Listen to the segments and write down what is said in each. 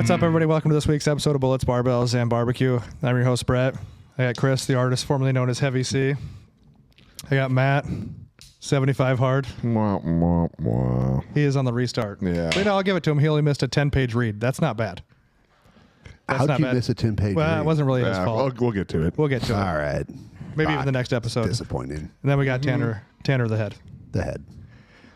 What's up, everybody? Welcome to this week's episode of Bullets, Barbells, and Barbecue. I'm your host, Brett. I got Chris, the artist formerly known as Heavy C. I got Matt, 75 hard. Wah, wah, wah. He is on the restart. Yeah. But I'll give it to him. He only missed a 10-page read. That's not bad. How'd you miss a 10-page Well, read? it wasn't really his fault. We'll get to it. We'll get to it. All right. Maybe even the next episode. Disappointing. And then we got Tanner the Head. The head.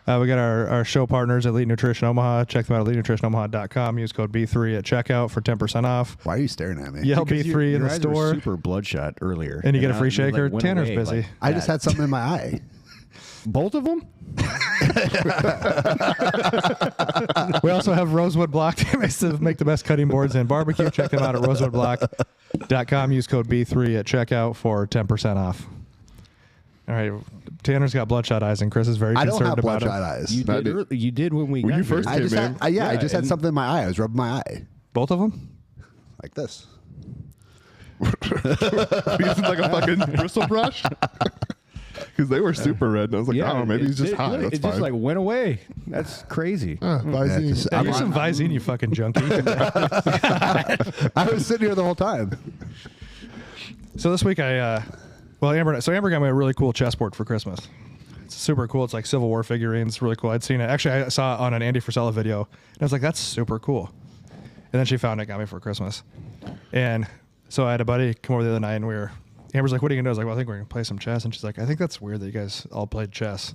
We got our show partners, Elite Nutrition Omaha. Check them out at elitenutritionomaha.com. Use code B3 at checkout for 10% off. Why are you staring at me? Yell Because B3 in your the eyes were store. super bloodshot earlier. And you get a now free you, shaker. went Tanner's away busy. like I just that. had something in my eye. both of them. We also have Rosewood Block. They make the best cutting boards and barbecue. Check them out at rosewoodblock.com. Use code B3 at checkout for 10% off. All right. Tanner's got bloodshot eyes, and Chris is very I don't concerned have about bloodshot it. eyes. You did when we When got you first here. came in. I just had and- something in my eye. I was rubbing my eye. Both of them? Like this. Using like a fucking bristle brush. Because they were super red. And I was like, oh, maybe he's just high. That's It fine. just like went away. That's crazy. Visine. just- Yeah, I'm you're on- some Visine, you fucking junkie. I was sitting here the whole time. So this week Amber got me a really cool chessboard for Christmas. It's super cool. It's like Civil War figurines. Really cool. I'd seen it. Actually, I saw it on an Andy Frisella video. And I was like, that's super cool. And then she found it, got me for Christmas. And so I had a buddy come over the other night, and Amber's like, what are you going to do? I was like, well, I think we're going to play some chess. And she's like, I think that's weird that you guys all played chess.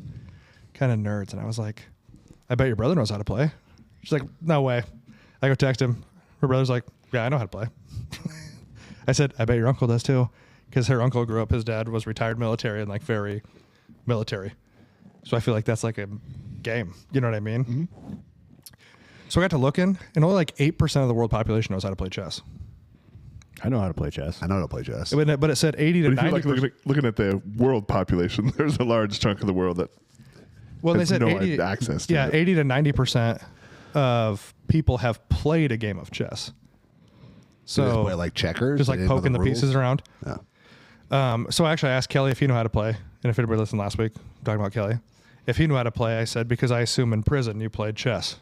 Kind of nerds. And I was like, I bet your brother knows how to play. She's like, no way. I go text him. Her brother's like, yeah, I know how to play. I said, I bet your uncle does too. Because her uncle grew up, his dad was retired military and like very military. So I feel like that's like a game. You know what I mean? Mm-hmm. So I got to looking, and only like 8% of the world population knows how to play chess. I know how to play chess. I know how to play chess. But it said 80 to But if 90%. you're like looking at the world population, there's a large chunk of the world that Well, they has said no 80, access to yeah, it. 80 to 90% of people have played a game of chess. So just So play like checkers. just They like didn't know poking the rules? pieces around. Yeah. So actually, I asked Kelly if he knew how to play, and if anybody listened last week, talking about Kelly, if he knew how to play, I said, because I assume in prison you played chess.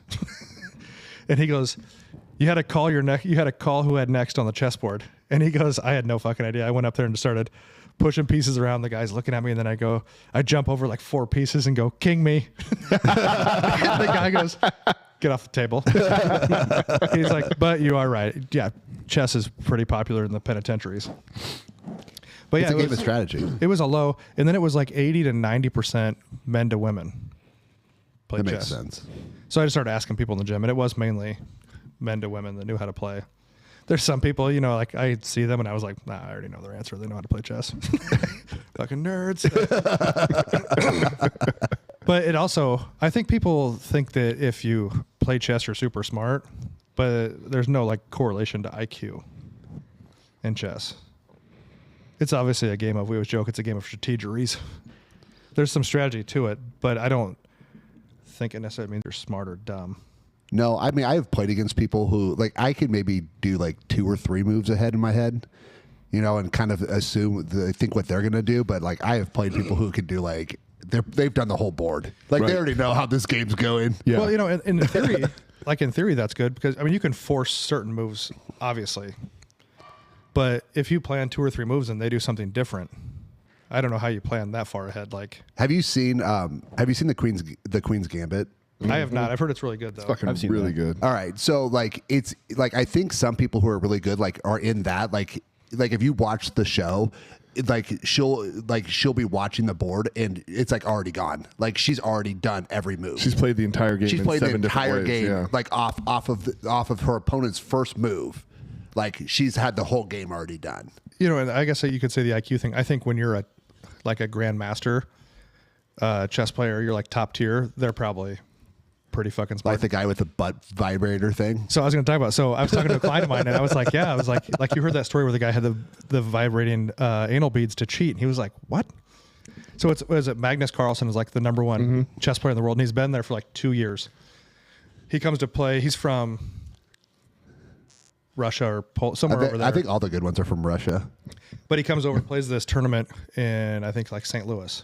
And he goes, you had to call who had next on the chessboard. And he goes, I had no fucking idea. I went up there and started pushing pieces around. The guy's looking at me, and then I jump over like 4 pieces and go, king me. The guy goes, get off the table. He's like, but you are right. Yeah, chess is pretty popular in the penitentiaries. But It's yeah, a game of strategy. it was a low, and then it was like 80 to 90% men to women played That chess. makes sense. So I just started asking people in the gym, and it was mainly men to women that knew how to play. There's some people, like I see them, and I was like, nah, I already know their answer. They know how to play chess. Fucking nerds. But it also, I think people think that if you play chess, you're super smart, but there's no like correlation to IQ in chess. It's obviously a game of, we always joke, it's a game of strategeries. There's some strategy to it, but I don't think it necessarily means you're smart or dumb. No, I mean, I've played against people who, like, I could maybe do like 2 or 3 moves ahead in my head, and kind of assume, think what they're going to do. But like, I have played people who could do like, they've done the whole board. Like, Right. they already know how this game's going. Yeah. Well, in theory, in theory, that's good because, I mean, you can force certain moves, obviously. But if you plan 2 or 3 moves and they do something different, I don't know how you plan that far ahead. Like, Have you seen the Queen's Gambit? I have not. I've heard it's really good though. fucking I've seen really that. good. All right, so like it's like I think some people who are really good like are in that like if you watch the show, she'll be watching the board and it's like already gone. Like she's already done every move. She's played the entire game. She's in played the 7 different entire ways, game yeah. like off of her opponent's first move. Like she's had the whole game already done. And I guess you could say the IQ thing. I think when you're a grandmaster chess player, you're like top tier. They're probably pretty fucking smart. Like the guy with the butt vibrator thing. So I was going to talk about. So I was talking to a client of mine, and I was like, "Yeah." I was like you heard that story where the guy had the vibrating anal beads to cheat, and he was like, "What?" So was it Magnus Carlsen is like the number one chess player in the world, and he's been there for like 2 years. He comes to play. He's from Russia or somewhere over there. I think all the good ones are from Russia. But he comes over and plays this tournament in, I think, like St. Louis.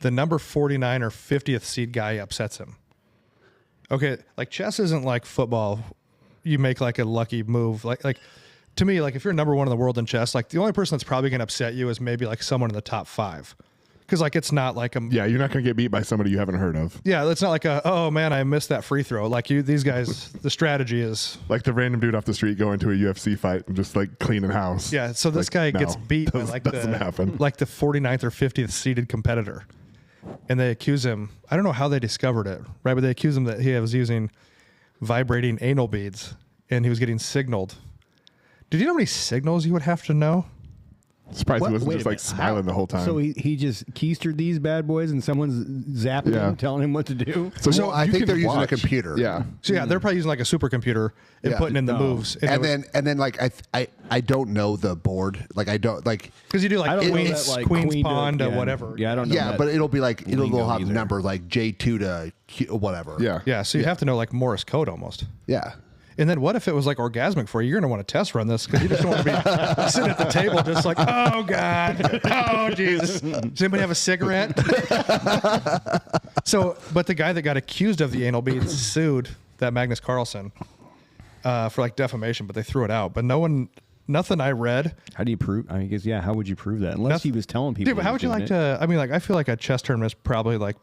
The number 49 or 50th seed guy upsets him. Okay, like chess isn't like football you make like a lucky move. Like to me, like if you're number one in the world in chess, like the only person that's probably going to upset you is maybe like someone in the top 5. Because like it's not like Yeah, you're not going to get beat by somebody you haven't heard of. yeah, it's not like oh man, I missed that free throw. Like these guys, the strategy is Like the random dude off the street going to a UFC fight and just like cleaning house. yeah. So this Like, guy no, gets beat by like doesn't happen. like the 49th or 50th seeded competitor, and they accuse him. I don't know how they discovered it, right? But they accuse him that he was using vibrating anal beads and he was getting signaled. Did you know how many signals you would have to know? Surprised What? he wasn't Wait a just like minute. smiling the whole time. So he just keistered these bad boys and someone's zapping Yeah. him, telling him what to do? So I you think can they're using a watch. computer. Yeah. So yeah, they're probably using like a supercomputer and Yeah. putting in the No. moves. And then like I don't know the board. Like I don't like. because you do I like don't know queens, that, like, queens queen to- pawn to yeah. whatever. Yeah, I don't know. Yeah, that but it'll be like it'll lingo have either. numbers like J2 to Q, whatever. Yeah. Yeah, so you have to know like Morse code almost. Yeah. And then what if it was like orgasmic for you? You're going to want to test run this because you just don't want to be sitting at the table just like, oh, God. Oh, jeez. Does anybody have a cigarette? So, but the guy that got accused of the anal beads sued that Magnus Carlsen for like defamation, but they threw it out. But nothing I read. How do you prove? I guess, yeah, how would you prove that? Unless he was telling people. Dude, but how would you like to? I mean, like, I feel like a chess tournament is probably like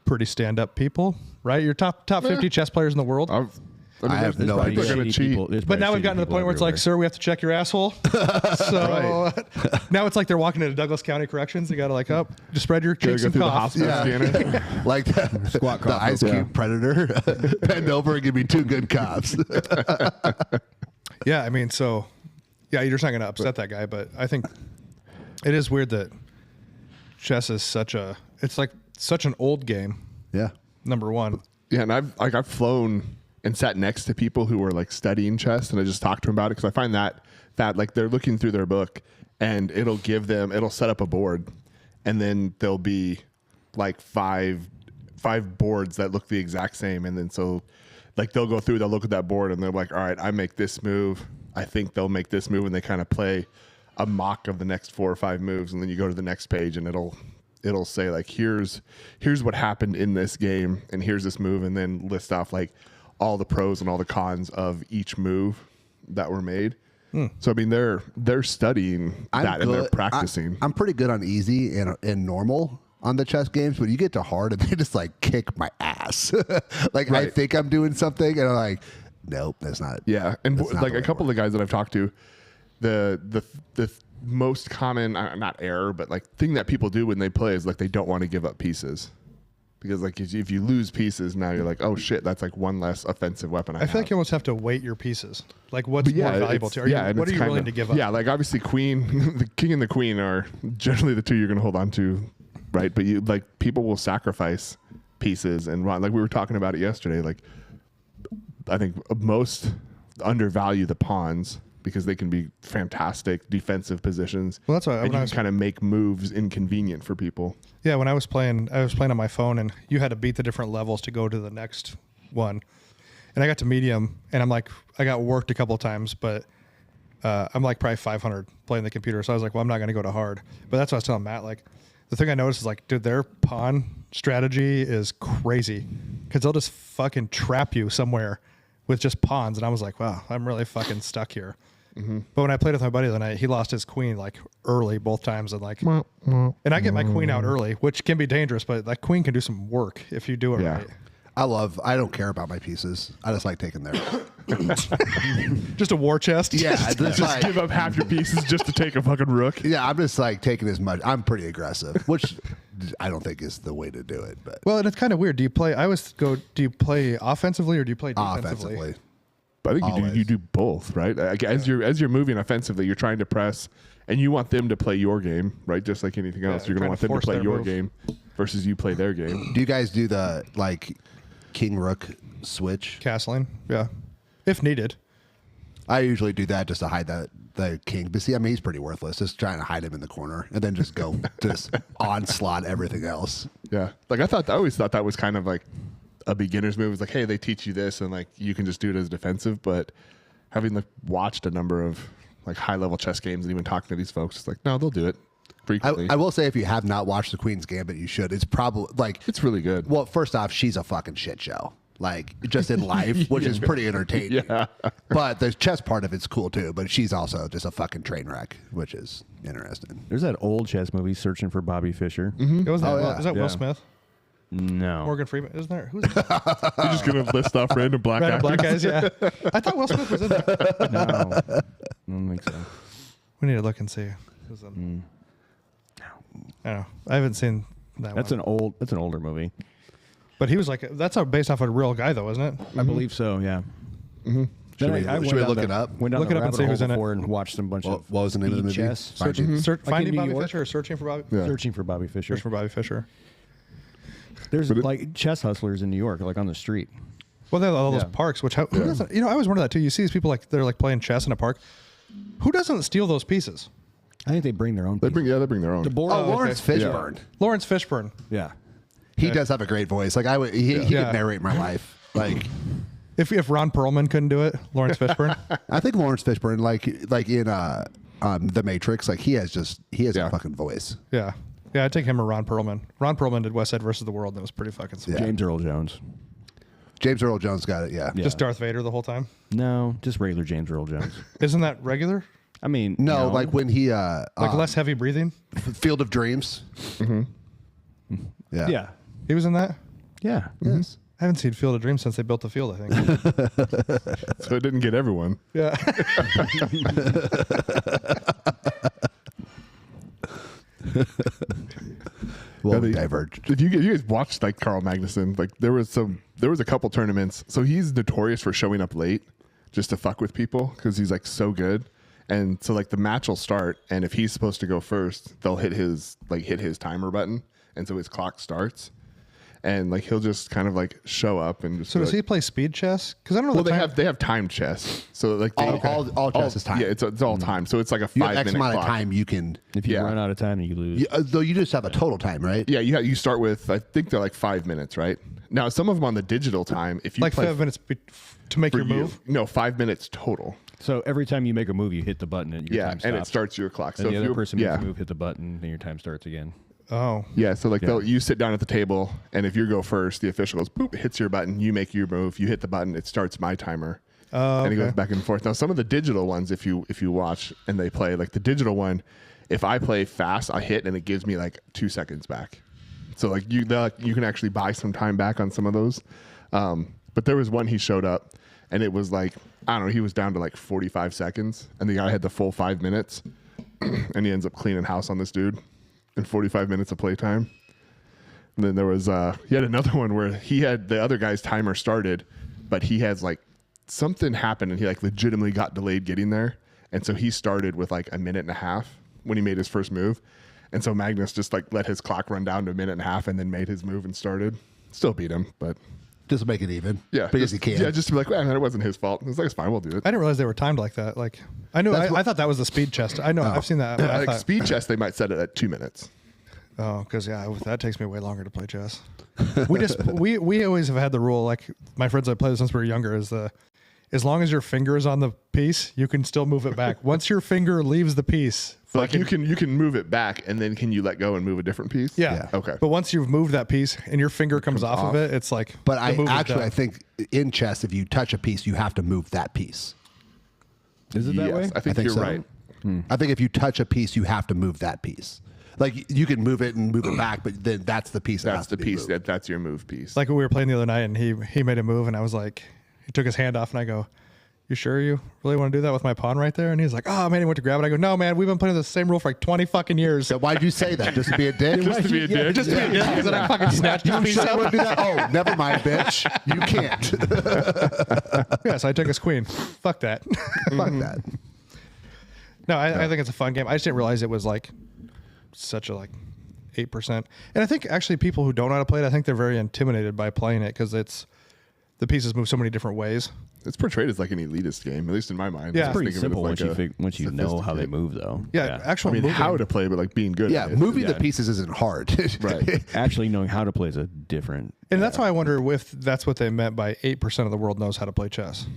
pretty stand up people, right? Your top 50 chess players in the world. I have no people idea. are gonna cheat. But now we've gotten to the point where it's like, sir, we have to check your asshole. So now it's like they're walking into Douglas County Corrections. They got to like, just spread your Gotta cheeks go and through the cough. hospital Yeah. scanner. Like the, Squat the cough. Ice Cube Predator. Bend over and give me 2 good cops. Yeah, I mean, so yeah, you're just not going to upset that guy. But I think it is weird that chess is it's like such an old game. Yeah. Number one. Yeah, and I've flown and sat next to people who were like studying chess, and I just talked to them about it because I find that like they're looking through their book, and it'll set up a board, and then there'll be like five boards that look the exact same, and then so like they'll go through, they'll look at that board, and they're like, all right, I make this move, I think they'll make this move, and they kind of play a mock of the next 4 or 5 moves, and then you go to the next page, and it'll say like here's what happened in this game, and here's this move, and then list off like all the pros and all the cons of each move that were made. So I mean they're studying that and they're practicing. I'm pretty good on easy and normal on the chess games, but you get to hard and they just like kick my ass. Like I Right. think I'm doing something and I'm like, nope, that's not. Yeah, and That's not like the a way it couple of the guys that I've talked to, the most common not error, but like thing that people do when they play is like they don't want to give up pieces. Because like if you lose pieces, now you're like, oh shit, that's like one less offensive weapon I I feel have. like you almost have to weight your pieces. Like what's But more valuable to you? and What it's are you kinda- willing to give up? Yeah, like obviously queen, the king and the queen are generally the two you're going to hold on to, right? But you like people will sacrifice pieces, and like we were talking about it yesterday. Like I think most undervalue the pawns because they can be fantastic defensive positions. Well, that's why and when you I can was- kind of make moves inconvenient for people. Yeah, when I was playing on my phone, and you had to beat the different levels to go to the next one. And I got to medium, and I'm like, I got worked a couple of times, but I'm like probably 500 playing the computer. So I was like, well, I'm not going to go to hard. But that's what I was telling Matt. Like, the thing I noticed is like, dude, their pawn strategy is crazy because they'll just fucking trap you somewhere with just pawns. And I was like, wow, I'm really fucking stuck here. But when I played with my buddy the other night, he lost his queen like early both times, and like, and I get my queen out early, which can be dangerous, but that queen can do some work if you do it Yeah. right. I don't care about my pieces. I just like taking theirs. Just a war chest. Yeah, that's Just like, give up half your pieces just to take a fucking rook. yeah, I'm just like taking as much. I'm pretty aggressive, which I don't think is the way to do it. But Well, and it's kind of weird. Do you play offensively or do you play defensively? offensively, But I think Always. you do both, right? Like, as you're moving offensively, you're trying to press, and you want them to play your game, right? Just like anything else, you're you're going to trying want to them to force play their your move. game versus you play their game. do you guys do the like king rook switch? Castling, yeah, if needed. I usually do that just to hide the king. But see, I mean, he's pretty worthless. Just trying to hide him in the corner and then just go just onslaught everything else. Yeah, like I always thought that was kind of like a beginner's move. It's like, hey, they teach you this, and like you can just do it as defensive. But having like watched a number of like high level chess games and even talking to these folks, it's like, no, they'll do it frequently. I will say, if you have not watched the Queen's Gambit, you should. It's probably like, it's really good. well, first off, she's a fucking shit show. like just in life, which is pretty entertaining. Yeah. But the chess part of it's cool too. But she's also just a fucking train wreck, which is interesting. There's that old chess movie, Searching for Bobby Fischer. It was that, Oh, yeah. is that Will Yeah. Smith? No. Morgan Freeman? Isn't there? Who's that? You're just gonna list off random black Random actors. black guys, yeah. I thought Will Smith was in there. No. I don't think so. We need to look and see. Who's in. I don't know. I haven't seen that That's one. an older movie. But he was like, that's based off a real guy, though, isn't it? I believe so, yeah. Should we look it up? Went down Look the it up and rabbit see hole who's in it. before and watched some bunch of What was the name of the movie? chess. Finding- Finding New Bobby York? Fischer or Searching for Bobby? Yeah. Searching for Bobby Fischer. Search for Bobby Fischer. There's But it- like chess hustlers in New York, like on the street. Well, they have all those Yeah. parks, which who doesn't? You know, I always wonder that too. You see these people like they're like playing chess in a park. Who doesn't steal those pieces? I think they bring their own. They bring their own. DeBoer. Oh, Lawrence okay. Fishburne. Lawrence Fishburne. Yeah. He Okay. does have a great voice. Like he Yeah. could narrate my life. Like If Ron Perlman couldn't do it, Lawrence Fishburne. I think Lawrence Fishburne, like in The Matrix, like he has Yeah. a fucking voice. Yeah, I'd take him or Ron Perlman. Ron Perlman did West Side versus the World. That was pretty fucking sweet. Yeah. James Earl Jones. James Earl Jones got it. Yeah. Yeah. Just Darth Vader the whole time. No, just regular James Earl Jones. Isn't that regular? I mean, No, like when he Like less heavy breathing. Field of Dreams. Yeah. Yeah. He was in that. Yeah. Yes. I haven't seen Field of Dreams since they built the field. I think. So it didn't get everyone. Yeah. Well, Yeah, we they- diverged. Did you guys watched like Carl Magnuson? Like there was a couple tournaments. So he's notorious for showing up late just to fuck with people because he's like so good. And so like the match will start, and if he's supposed to go first, they'll hit his timer button, and so his clock starts. And like he'll just kind of like show up and just. So be does like, he play speed chess? Because I don't know. Well, the time- they have timed chess. So like they, All chess is timed. Yeah, it's all time. So it's like a You have 5 X minute amount clock. of time you can. If you Yeah. run out of time, you lose. Though you just have a total time, right? Yeah, you start with I think they're like 5 minutes, right? Now some of them on the digital time, if you like play 5 minutes to make for your you, move. no 5 minutes total. So every time you make a move, you hit the button and your Yeah, time stops. and it starts your clock. And So the if other you person yeah, makes a move, hit the button, then your time starts again. Oh, yeah. So like you sit down at the table, and if you go first, the official goes boop, hits your button, you make your move, you hit the button, it starts my timer, and it goes okay. back and forth. Now some of the digital ones, if you watch and they play, like the digital one, if I play fast, I hit and it gives me like 2 seconds back. So like you can actually buy some time back on some of those. But there was one he showed up, and it was like I don't know, he was down to like 45 seconds, and the guy had the full 5 minutes, and he ends up cleaning house on this dude in 45 minutes of playtime. And then there was he had another one where he had the other guy's timer started, but he has like something happened and he like legitimately got delayed getting there, and so he started with like a minute and a half when he made his first move, and so Magnus just like let his clock run down to a minute and a half and then made his move and started. Still beat him, but Just make it even. yeah, Because just, he can. Yeah, just to be like, well, it wasn't his fault. It's like it's fine, we'll do it. I didn't realize they were timed like that. Like I knew, I thought that was the speed chess. I know, I've seen that. but I Like thought, speed chess, they might set it at 2 minutes. oh, because that takes me way longer to play chess. We always have had the rule. Like my friends I played since we were younger is as long as your finger is on the piece, you can still move it back. Once your finger leaves the piece, So like you can move it back, and then can you let go and move a different piece? yeah. Okay. But once you've moved that piece and your finger comes off of it, it's like. But the I move is actually, done. I think in chess, if you touch a piece, you have to move that piece. Is it that Yes, way? I think you're so. right. I think if you touch a piece, you have to move that piece. Like you can move it and move it back, but then that's the piece. That That's has the to be piece. moved. That's your move piece. Like we were playing the other night and he made a move and I was like, he took his hand off and I go, you sure you really want to do that with my pawn right there? And he's like, oh man, he went to grab it. I go, no man, we've been playing the same rule for like 20 fucking years. So why'd you say that? Just to be a dick? just to be a dick. Just because then I fucking snatched his piece Sure you up. want to do that? Oh, never mind, bitch. You can't. Yeah, so I took his queen. Fuck that. Fuck that. No, I think it's a fun game. I just didn't realize it was like such a like 8%. And I think actually people who don't know how to play it, I think they're very intimidated by playing it because the pieces move so many different ways. It's portrayed as like an elitist game, at least in my mind. Yeah. I It's just Pretty think of it as simple like once you know how they sophisticated- move, though. Yeah, actual I mean, moving. how to play, but like being good. Yeah, at it. moving the Yeah. pieces isn't hard. Right. Actually knowing how to play is a different. And that's why I wonder if that's what they meant by 8% of the world knows how to play chess.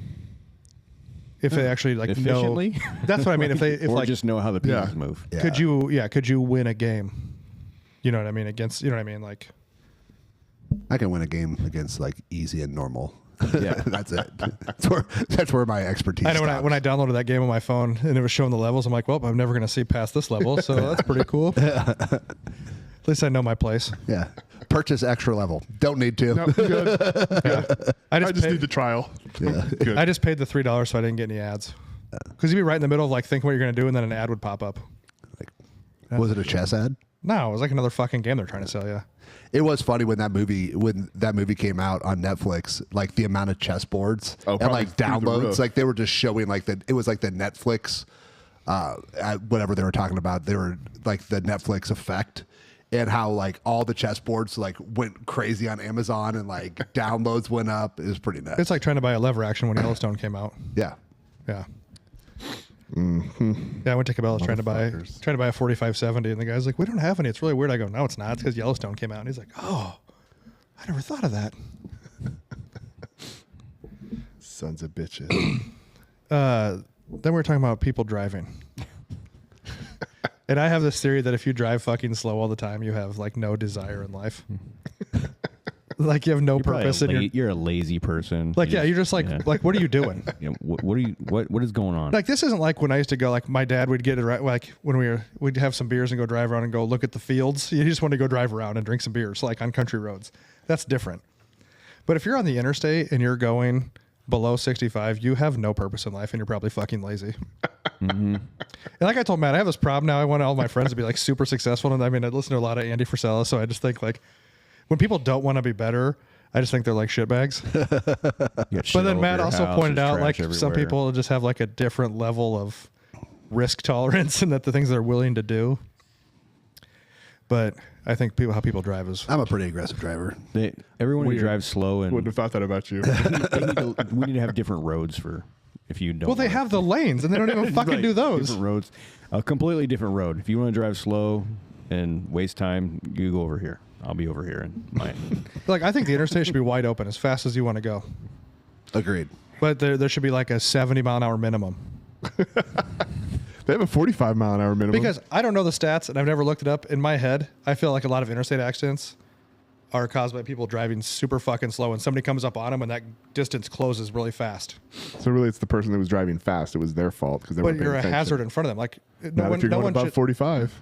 If they actually like Efficiently? know, that's what I mean. If or like, just know how the pieces Yeah. move. Yeah. could you win a game? You know what I mean? Against, you know what I mean? Like, I can win a game against like easy and normal. Yeah. That's it. That's where my expertise. I know stops. when I downloaded that game on my phone and it was showing the levels, I'm like, well, I'm never going to see past this level, so that's pretty cool. At least I know my place. Yeah. Purchase extra level. Don't need to. No, good. Yeah. I just paid, need the trial. Yeah. Good. I just paid the $3 so I didn't get any ads. Because you'd be right in the middle of like thinking what you're going to do, and then an ad would pop up. Was it a chess ad? No, it was like another fucking game they're trying to sell you. It was funny when that movie came out on Netflix, like the amount of chessboards and probably like through the downloads, roof. like they were just showing like it was like the Netflix, whatever they were talking about. They were like the Netflix effect, and how like all the chessboards like went crazy on Amazon and like downloads went up. It was pretty nuts. It's like trying to buy a lever action when Yellowstone came out. Yeah. Yeah. Yeah, I went to Cabela's trying to buy a Motherfuckers. 4570, and the guy's like, "We don't have any. It's really weird." I go, "No, it's not. It's because Yellowstone came out." And he's like, "Oh, I never thought of that." Sons of bitches. Then we were talking about people driving, and I have this theory that if you drive fucking slow all the time, you have like no desire in life. Like you have no You're probably purpose in your. you're a lazy person. Like yeah, you're just like yeah. like what are you doing? You know, what are you what is going on? Like this isn't like when I used to go. Like my dad would get it right. Like when we'd have some beers and go drive around and go look at the fields. You just want to go drive around and drink some beers, like on country roads. That's different. But if you're on the interstate and you're going below 65, you have no purpose in life and you're probably fucking lazy. And like I told Matt, I have this problem now. I want all my friends to be like super successful. And I mean, I listen to a lot of Andy Frisella, so I just think like when people don't want to be better, I just think they're like shitbags. But then Matt also pointed out like some people just have like a different level of risk tolerance and that the things they're willing to do. But I think how people drive is I'm a pretty aggressive driver. Everyone who Weird. drives slow and Wouldn't have thought that about you. we need to have different roads for if you don't. well, they wanna- have the lanes and they don't even fucking Right, do those. different roads, a completely different road. If you want to drive slow and waste time, you go over here. I'll be over here and mine. Like I think the interstate should be wide open as fast as you want to go. Agreed. But there should be like a 70 mile an hour minimum. They have a 45 mile an hour minimum. Because I don't know the stats and I've never looked it up. In my head, I feel like a lot of interstate accidents are caused by people driving super fucking slow and somebody comes up on them and that distance closes really fast. so really, it's the person that was driving fast. It was their fault because they But were. you're a hazard in front of them. Like Not if you're going above 45.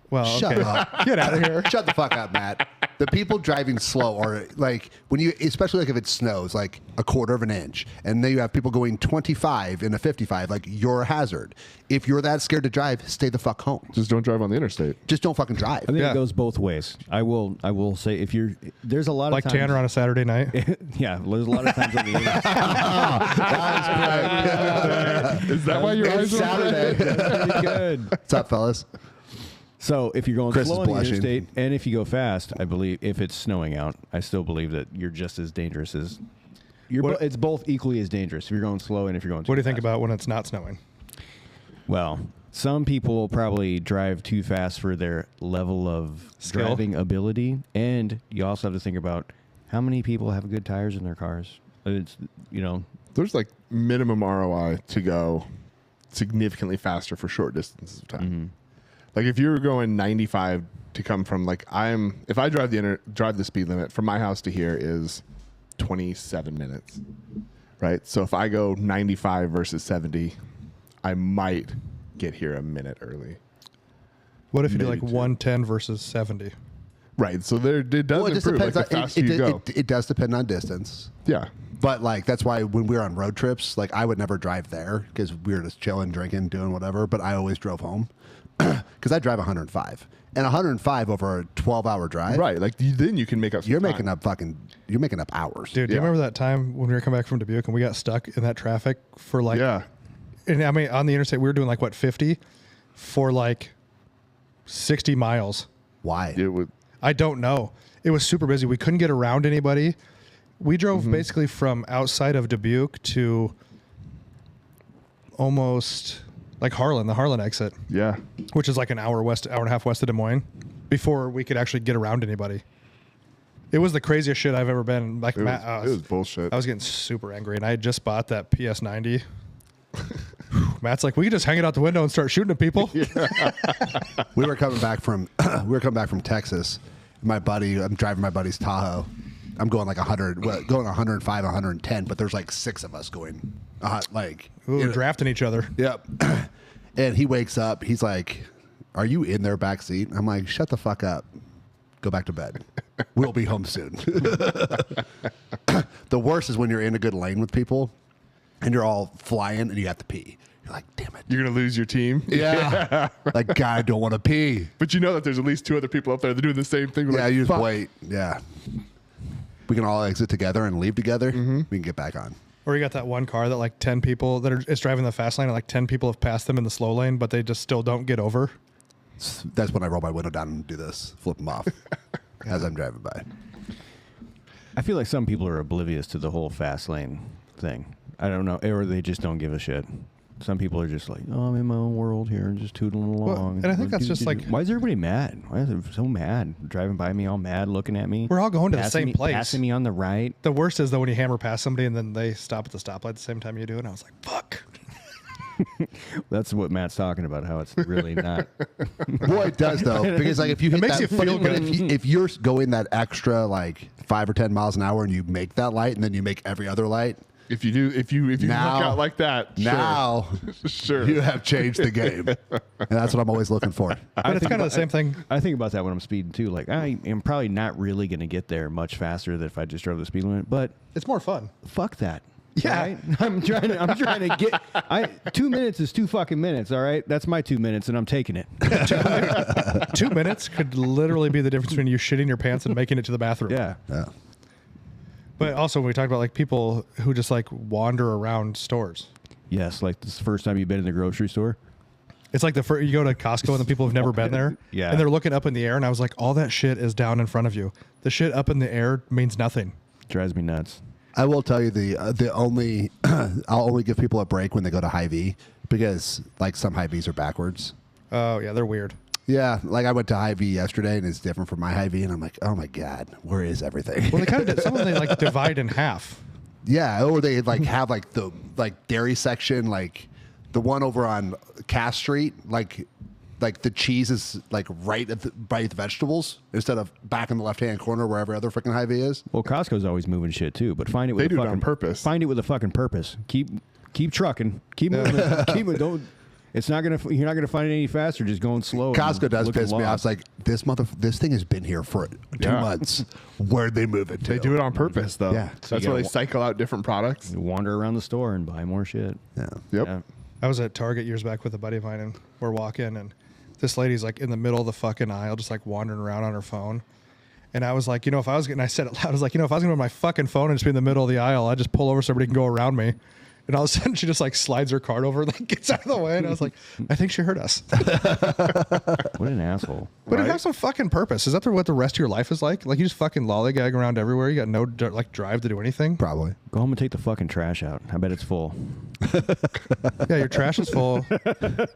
Well, Shut okay. up. Get out of here. Shut the fuck up, Matt. The people driving slow are like when you, especially like if it snows like a quarter of an inch, and then you have people going 25 in a 55. Like you're a hazard. If you're that scared to drive, stay the fuck home. Just don't drive on the interstate. Just don't fucking drive. I think Yeah. it goes both ways. I will say if you're there's a lot Like of times, Tanner on a Saturday night. yeah, there's a lot of times on the interstate. Is that why your eyes are red? Pretty good. What's up, fellas? So if you're going Chris slow is on the blushing. interstate, and if you go fast, I believe if it's snowing out, I still believe that you're just as dangerous as What- it's both equally as dangerous if you're going slow and if you're going. What do you think fast. about when it's not snowing? Well, some people probably drive too fast for their level of Skill. driving ability, and you also have to think about how many people have good tires in their cars. It's There's like minimum ROI to go significantly faster for short distances of time. Like if you're going 95 to come from like if I drive the speed limit from my house to here is 27 minutes, right? So if I go 95 versus 70, I might get here a minute early. What if you do Maybe like two. 110 versus 70? Right. So it does Well, it just improve. Like depends. the faster you go. It does depend on distance. Yeah. But like that's why when we were on road trips, like I would never drive there because we were just chilling, drinking, doing whatever. But I always drove home because I drive 105, and 105 over a 12-hour drive. Right. Like then you can make up some You're time. making up hours. Dude, do you Yeah. remember that time when we were coming back from Dubuque and we got stuck in that traffic for like, Yeah. and I mean, on the interstate, we were doing like what, 50 for like 60 miles. Why? It would. I don't know. It was super busy. We couldn't get around anybody. We drove basically from outside of Dubuque to almost like Harlan, the Harlan exit, Yeah. which is like an hour and a half west of Des Moines, before we could actually get around anybody. It was the craziest shit I've ever been. Like It Matt, was bullshit. I was getting super angry, and I had just bought that PS90. Matt's like, we could just hang it out the window and start shooting at people. We were coming back from Texas. I'm driving my buddy's Tahoe, I'm going like 100, going 105, 110, but there's like 6 of us going, like, Ooh, drafting each other. Yep. And he wakes up. He's like, "Are you in their back seat?" I'm like, "Shut the fuck up. Go back to bed. We'll be home soon." The worst is when you're in a good lane with people and you're all flying and you have to pee. You're like, "Damn it." You're gonna lose your team. Yeah. Like, God, I don't want to pee. But you know that there's at least 2 other people up there that are doing the same thing. We're Yeah, like, you just "Fuck." wait. Yeah. We can all exit together and leave together. We can get back on. Or you got that one car that like 10 people that is driving the fast lane and like 10 people have passed them in the slow lane, but they just still don't get over. That's when I roll my window down and do this, flip them off as I'm driving by. I feel like some people are oblivious to the whole fast lane thing. I don't know, or they just don't give a shit. Some people are just like, "Oh, I'm in my own world here and just tootling along." and I think that's just like- why is everybody mad? Why is it so mad? Driving by me all mad, looking at me. We're all going to the Passing same me- place. Passing me on the right. The worst is though when you hammer past somebody and then they stop at the stoplight at the same time you do, and I was like, "Fuck." That's what Matt's talking about. How it's really not. Well, it does though, because like if you hit makes that, you feel but good. if you're going that extra like 5 or 10 miles an hour and you make that light and then you make every other light, If you do, if you Now- look out like that, sure. now Sure. you have changed the game, and that's what I'm always looking for. But it's kind of the same thing. I think about that when I'm speeding too. Like I am probably not really going to get there much faster than if I just drove the speed limit. But It's more fun. fuck that. Yeah. All right? I'm trying to get. 2 minutes is 2 fucking minutes. All right, that's my 2 minutes, and I'm taking it. 2 minutes could literally be the difference between you shitting your pants and making it to the bathroom. Yeah. Yeah. But also, when we talk about like people who just like wander around stores, Yes, like this first time you've been in the grocery store. it's like the first you go to Costco and the people have never been there, Yeah. and they're looking up in the air, and I was like, all that shit is down in front of you. The shit up in the air means nothing. Drives me nuts. I will tell you the only I'll only give people a break when they go to Hy-Vee because like some Hy-Vees are backwards. Oh yeah, they're weird. Yeah, like I went to Hy-Vee yesterday and it's different from my Hy-Vee, and I'm like, oh my God, where is everything? Well, they kind of some of them they like divide in half. Yeah, or they like have like the dairy section, like the one over on Cass Street, like the cheese is like right at by the vegetables instead of back in the left hand corner where every other freaking Hy-Vee is. Well, Costco's always moving shit too, but find it with They a do it fucking on purpose. Find it with a fucking purpose. Keep trucking. Keep moving. Keep it. Don't. It's not gonna. You're not gonna find it any faster. Just going slow. Costco does looking piss me off. lost. It's like this thing has been here for 2 Yeah. months. Where'd they move it to? They do it on purpose, though. Yeah. So That's you why they gotta cycle out different products. You wander around the store and buy more shit. Yeah. Yep. Yeah. I was at Target years back with a buddy of mine, and we're walking, and this lady's like in the middle of the fucking aisle, just like wandering around on her phone. And I was like, you know, if I was getting, I said it loud, I was like, you know, if I was going to my fucking phone and just be in the middle of the aisle, I'd just pull over so everybody can go around me. And all of a sudden, she just like slides her cart over, like gets out of the way, and I was like, I think she heard us. What an asshole. But Right. it has some fucking purpose. Is that what the rest of your life is like? Like you just fucking lollygag around everywhere. You got no like drive to do anything. Probably. Go home and take the fucking trash out. I bet it's full. Yeah, your trash is full.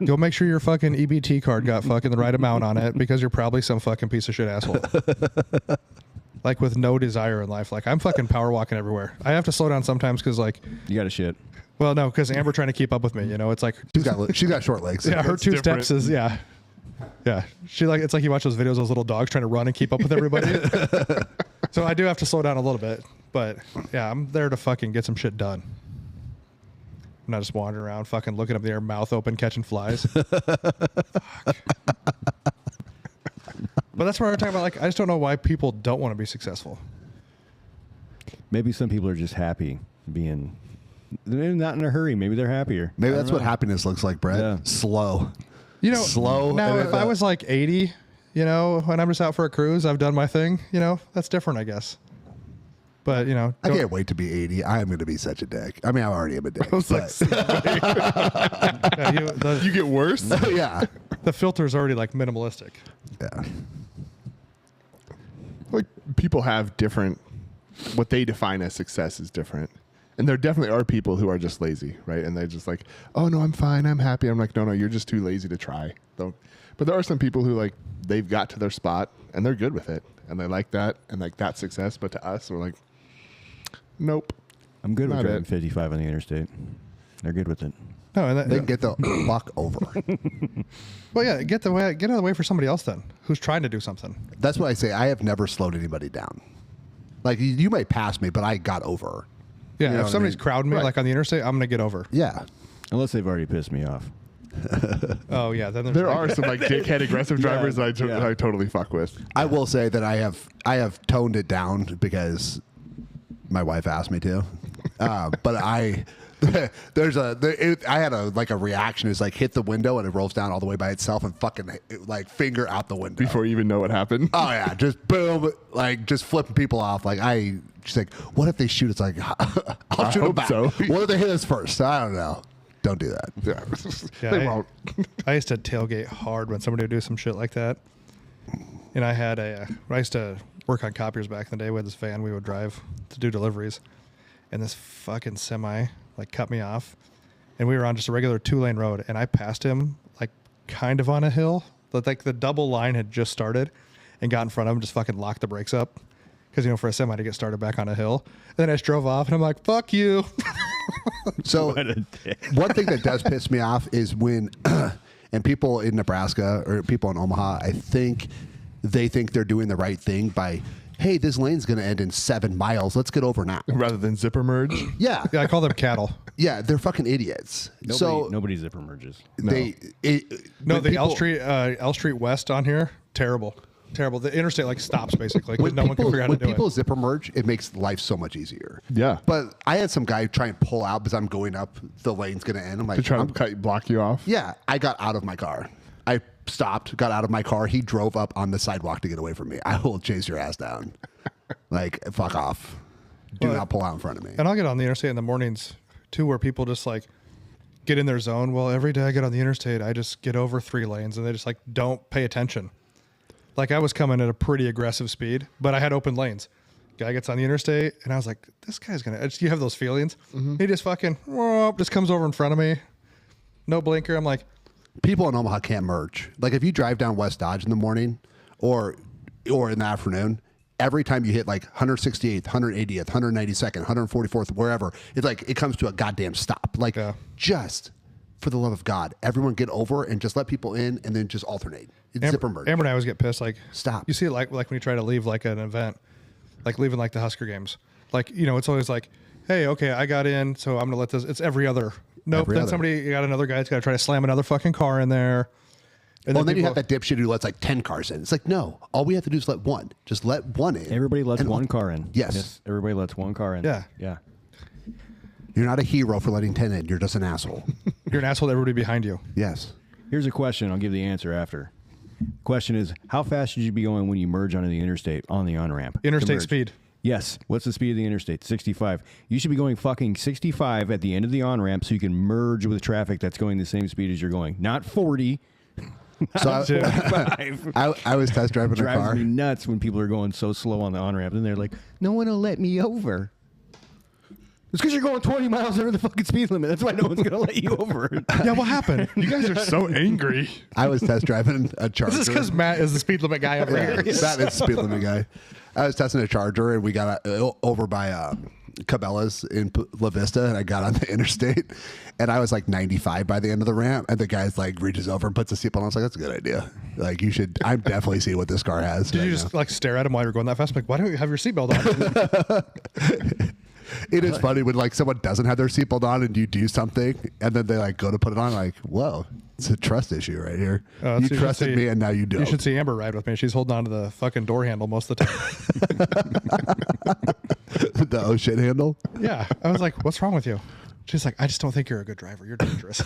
Go make sure your fucking EBT card got fucking the right amount on it because you're probably some fucking piece of shit asshole. Like with no desire in life. Like I'm fucking power walking everywhere. I have to slow down sometimes because like, You got to shit. well, no, because Amber trying to keep up with me. You know, it's like She's got short legs. yeah, her It's 2 different. steps is yeah. Yeah, she like it's like you watch those videos of those little dogs trying to run and keep up with everybody. So I do have to slow down a little bit, but yeah, I'm there to fucking get some shit done. I'm not just wandering around, fucking looking up in the air, mouth open, catching flies. Fuck. But that's where we're talking about. Like, I just don't know why people don't want to be successful. Maybe some people are just happy being. They're not in a hurry. Maybe they're happier. Maybe I that's don't what know. happiness looks like, Brett. Yeah. Slow. You know, Slow. Now, and if I was like 80, you know, when I'm just out for a cruise, I've done my thing. You know, that's different, I guess. But you know, I don't- can't wait to be 80. I am going to be such a dick. I mean, I already am a dick. was like, but- yeah, you get worse. yeah. the filter's already like minimalistic. Yeah. Like people have different, what they define as success is different. And there definitely are people who are just lazy, right? And they're just like, oh no, I'm fine, I'm happy. I'm like, no, you're just too lazy to try. Don't. But there are some people who like they've got to their spot and they're good with it and they like that and like that success. But to us, we're like, nope. I'm good with Not driving it. 55 on the interstate. They're good with it. No, and that, They can get the fuck over. well, yeah, get out of the way for somebody else then, who's trying to do something. That's what I say. I have never slowed anybody down. Like you might pass me, but I got over. Yeah, You know if what I somebody's mean? crowding me Right. like on the interstate, I'm gonna get over. Yeah. Unless they've already pissed me off. Oh yeah, then there's There like- are some like dickhead aggressive drivers that I totally fuck with. I will say that I have toned it down because my wife asked me to. But I had a reaction. It's like hit the window and it rolls down all the way by itself and fucking like finger out the window. Before you even know what happened. Oh yeah, just boom, like just flipping people off. Like she's like, what if they shoot? It's like I'll shoot them hope back. so. What if they hit us first? I don't know. Don't do that. Yeah. Yeah, They won't. I used to tailgate hard when somebody would do some shit like that. And I had I used to work on copiers back in the day with this van we would drive to do deliveries. And this fucking semi like cut me off. And we were on just a regular 2-lane road and I passed him like kind of on a hill. But like the double line had just started and got in front of him, just fucking locked the brakes up. Because, for a semi to get started back on a hill. And then I just drove off and I'm like, fuck you. So What a dick. one thing that does piss me off is when, and people in Nebraska or people in Omaha, I think they think they're doing the right thing by, hey, this lane's going to end in 7 miles. Let's get over now. Rather than zipper merge. Yeah. Yeah, I call them cattle. Yeah. They're fucking idiots. Nobody zipper merges. No, when the people- L Street West on here, terrible. The interstate like stops basically because When no one can figure out how when to do people it. zipper merge, it makes life so much easier. Yeah. But I had some guy try and pull out because I'm going up. The lane's going to end. I'm like, To try to block you off. yeah. I got out of my car. I stopped, got out of my car. He drove up on the sidewalk to get away from me. I will chase your ass down. Like, fuck off. Do Well, not pull out in front of me. And I'll get on the interstate in the mornings too, where people just like get in their zone. Well, every day I get on the interstate, I just get over 3 lanes and they just like don't pay attention. Like I was coming at a pretty aggressive speed, but I had open lanes. Guy gets on the interstate and I was like, this guy's gonna. You have those feelings. He just fucking just comes over in front of me, no blinker. I'm like, People in Omaha can't merge. Like, if you drive down West Dodge in the morning or in the afternoon, every time you hit like 168th, 180th, 192nd, 144th, wherever, it's like it comes to a goddamn stop. Like, just for the love of God, everyone get over and just let people in and then just alternate. It's zipper merge. Amber and I always get pissed. Like, Stop. You see it like when you try to leave like an event, like leaving like the Husker games. Like, it's always like, hey, okay, I got in, so I'm gonna let this. It's every other. Nope. Every Then other. somebody got another guy that's got to try to slam another fucking car in there. And then you people- have that dipshit who lets like 10 cars in. It's like, no, all we have to do is let one. Just let one in. Everybody lets And one car in. Yes. Everybody lets one car in. Yeah. Yeah. You're not a hero for letting 10 in. You're just an asshole. You're an asshole to everybody behind you. Yes. Here's a question. I'll give the answer after. Question is, how fast should you be going when you merge onto the interstate on the on-ramp? to Interstate merge? speed. Yes. What's the speed of the interstate? 65. You should be going fucking 65 at the end of the on-ramp so you can merge with traffic that's going the same speed as you're going. Not 40. So I was test driving a Drives car. me nuts when people are going so slow on the on-ramp and they're like, no one will let me over. It's because you're going 20 miles under the fucking speed limit. That's why no one's going to let you over. Yeah, what happened? You guys are so angry. I was test driving a Charger. This is because Matt is the speed limit guy over Yeah, here. that is speed limit guy. I was testing a Charger, and we got over by Cabela's in La Vista, and I got on the interstate, and I was like 95 by the end of the ramp, and the guy's like reaches over and puts a seatbelt on. I was like, that's a good idea. Like, you should. I'm definitely seeing what this car has. Did right you just now. like stare at him while you're going that fast? I'm like, why don't you have your seatbelt on? It is funny when like someone doesn't have their seatbelt on, and you do something, and then they like go to put it on. Like, whoa, it's a trust issue right here. Oh, You so should trusted see- me, and now you don't. You should see Amber ride with me. She's holding on to the fucking door handle most of the time. The oh shit handle. Yeah. I was like, what's wrong with you? She's like, I just don't think you're a good driver. You're dangerous.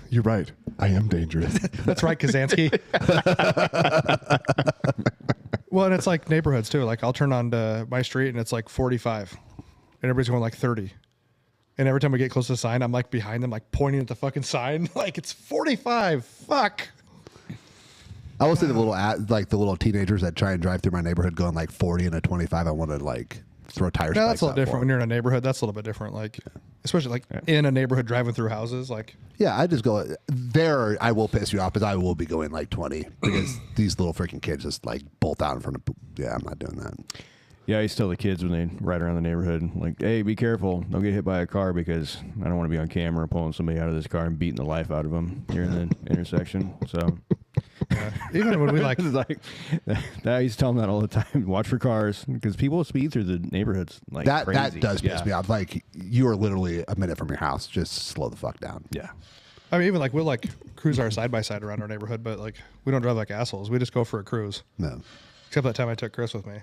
You're right. I am dangerous. That's right, Kazansky. Well, and it's like neighborhoods too. Like I'll turn on to my street and it's like 45 and everybody's going like 30. And every time we get close to the sign, I'm like behind them, like pointing at the fucking sign. Like it's 45. Fuck. I will say the little teenagers that try and drive through my neighborhood going like 40 and a 25. I want to like throw tire No, that's spikes a little out different for when 'em. you're in a neighborhood. That's a little bit different. Like, especially like in a neighborhood driving through houses. Like, Yeah, I just go there. I will piss you off, but I will be going like 20 because these little freaking kids just like bolt out in front of. Yeah, I'm not doing that. Yeah, I used to tell the kids when they ride around the neighborhood, like, hey, be careful. Don't get hit by a car because I don't want to be on camera pulling somebody out of this car and beating the life out of them here in the intersection. So even when we like, It's like I used to tell them that all the time. Watch for cars because people speed through the neighborhoods like That crazy. does piss Yeah. me off. Like you are literally a minute from your house. Just slow the fuck down. Yeah. I mean, even like we'll like cruise our side by side around our neighborhood, but like we don't drive like assholes. We just go for a cruise. No. Except that time I took Chris with me.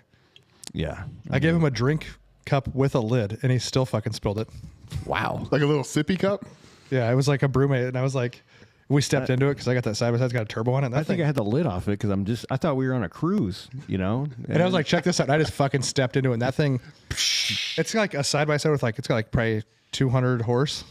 Yeah. I gave him a drink cup with a lid, and he still fucking spilled it. Wow. Like a little sippy cup. Yeah, it was like a brewmate, and I was like, we stepped into it because I got that side by side. It's got a turbo on it. And that I think thing, I had the lid off it because I thought we were on a cruise, you know? and I was like, check this out. And I just fucking stepped into it, and that thing, it's like a side by side with like, it's got like probably 200 horse.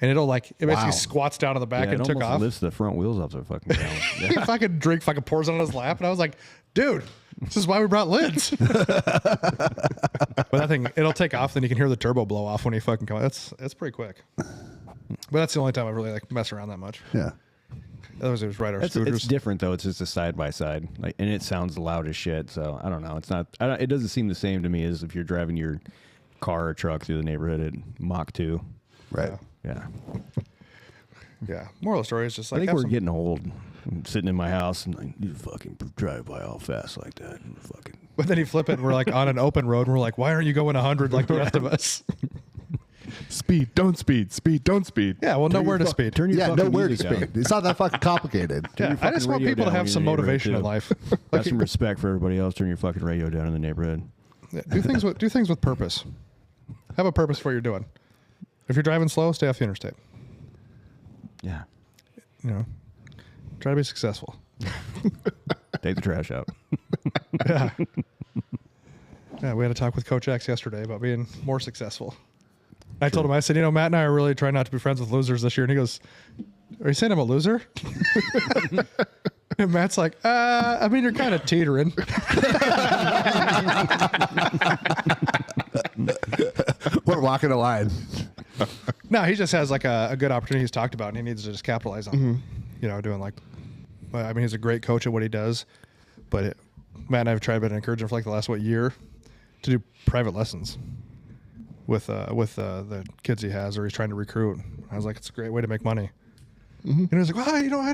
And it'll like, it basically Wow. squats down to the back yeah, and it took almost off. lifts the front wheels off the fucking ground. He Yeah. fucking drink fucking pours it on his lap. And I was like, dude, this is why we brought lids. But that thing, it'll take off. Then you can hear the turbo blow off when you fucking come. It's pretty quick. But that's the only time I really like mess around that much. Yeah. Otherwise, it was right our It's scooters. different though. It's just a side by side, like, and it sounds loud as shit. So I don't know. It's not. It doesn't seem the same to me as if you're driving your car or truck through the neighborhood at Mach 2. Right. Yeah. Yeah. Moral of the story is just I like, think have we're some- getting old. I'm sitting in my house and like, you fucking drive by all fast like that. And fucking. But then you flip it and we're like on an open road and we're like, why aren't you going 100 like the rest of us? Speed, don't speed. Speed, don't speed. Yeah, well, know where to speed. Turn your Yeah, fucking know where to music down. speed. It's not that fucking complicated. Yeah, your I just fucking want radio people to down have in some your neighborhood, motivation in too. life. Have some respect for everybody else. Turn your fucking radio down in the neighborhood. Yeah, do things with purpose. Have a purpose for what you're doing. If you're driving slow, stay off the interstate. Yeah. You know, try to be successful. Take the trash out. Yeah. Yeah, we had a talk with Coach X yesterday about being more successful. I told him, I said, Matt and I are really trying not to be friends with losers this year. And he goes, are you saying I'm a loser? And Matt's like, I mean, you're kind of teetering. We're walking a line. No, he just has like a good opportunity he's talked about, and he needs to just capitalize on. Doing like, well, I mean, he's a great coach at what he does, but Matt and I have tried to encourage him for like the last year to do private lessons with the kids he has, or he's trying to recruit. I was like, it's a great way to make money. And he was like, well, I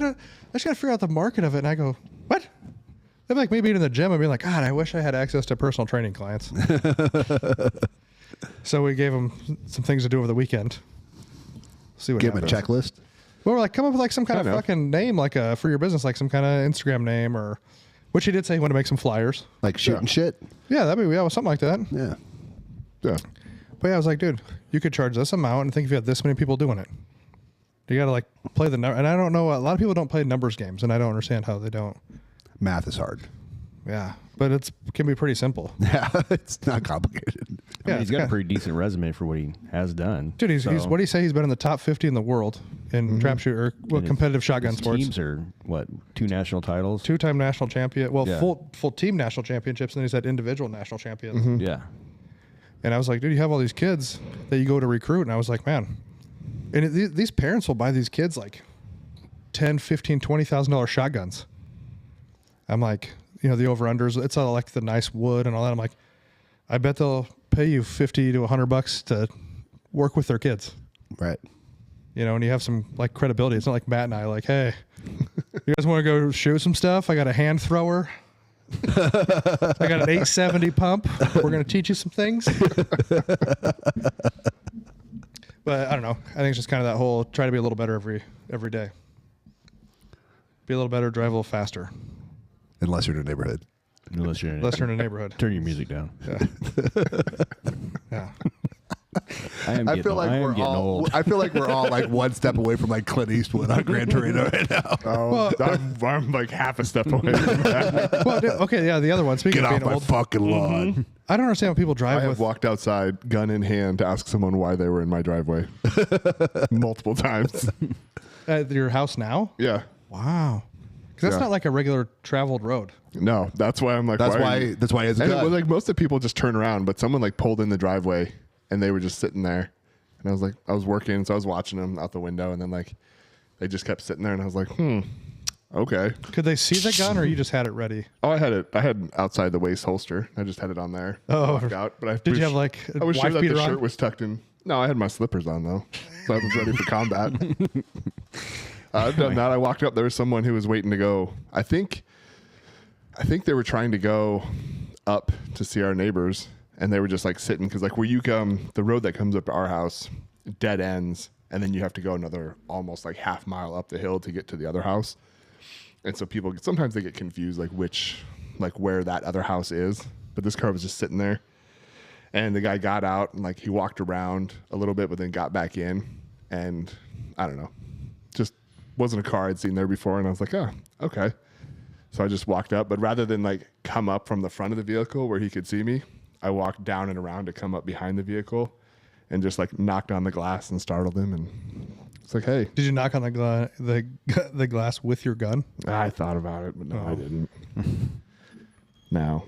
just got to figure out the market of it. And I go, what? That'd be like me being in the gym and being like, God, I wish I had access to personal training clients. So we gave him some things to do over the weekend. See what Give him a happens. checklist. Well, we're like, come up with like some kind of I know. fucking name, like for your business, like some kind of Instagram name, or which he did say he wanted to make some flyers. Like shooting shit. Yeah, something like that. Yeah. Yeah. But yeah, I was like, dude, you could charge this amount and think if you had this many people doing it. You got to like play the number. And I don't know, a lot of people don't play numbers games, and I don't understand how they don't. Math is hard. Yeah, but it can be pretty simple. Yeah. It's not complicated. I mean, Yeah, he's got a pretty decent resume for what he has done. Dude, he's what do you say? He's been in the top 50 in the world in trap shoot or competitive shotgun his sports. Teams are what, 2 national titles? Two-time national champion. Well, Yeah. full team national championships, and then he's had individual national champions. Yeah. And I was like, dude, you have all these kids that you go to recruit. And I was like, man, and these parents will buy these kids like $10,000, $15,000, $20,000 shotguns. I'm like, the over-unders, it's all like the nice wood and all that. I'm like, I bet they'll pay you $50 to $100 to work with their kids. Right. And you have some like credibility. It's not like Matt and I like, hey, you guys want to go shoot some stuff? I got a hand thrower. I got an 870 pump. We're going to teach you some things. But I don't know. I think it's just kind of that whole try to be a little better every day. Be a little better, drive a little faster. Unless you're in a neighborhood. Unless you're in Unless you're in a neighborhood. Turn your music down. Yeah. Yeah. I feel like we're all. I feel like we're all like one step away from like Clint Eastwood on Gran Torino right now. Oh, I'm like half a step away from that. Well, dude, okay, yeah, the other one. Speaking Get of off being my old, fucking lawn. I don't understand when people I drive have with. walked outside, gun in hand, to ask someone why they were in my driveway multiple times. At your house now? Yeah. Wow. Because that's Yeah. not like a regular traveled road. No, that's why I'm like. That's are why. you- That's why he has a And it gun. was like most of the people just turn around, but someone like pulled in the driveway and they were just sitting there. And I was like, I was working, so I was watching them out the window, and then like they just kept sitting there, and I was like, okay. Could they see the gun, or you just had it ready? Oh, I had it outside the waist holster. I just had it on there. Oh. Walked out. But Did you have like a I was sure wife that beater the on? shirt was tucked in. No, I had my slippers on though, so I was ready for combat. I've done that. I walked up. There was someone who was waiting to go. I think they were trying to go up to see our neighbors, and they were just like sitting because like where you come, the road that comes up to our house dead ends, and then you have to go another almost like half mile up the hill to get to the other house. And so people sometimes they get confused like where that other house is. But this car was just sitting there, and the guy got out and like he walked around a little bit, but then got back in, and I don't know, just wasn't a car I'd seen there before, and I was like, oh, okay. So I just walked up, but rather than like come up from the front of the vehicle where he could see me, I walked down and around to come up behind the vehicle, and just like knocked on the glass and startled him, and it's like, hey. Did you knock on the glass with your gun? I thought about it, but no, I didn't. No.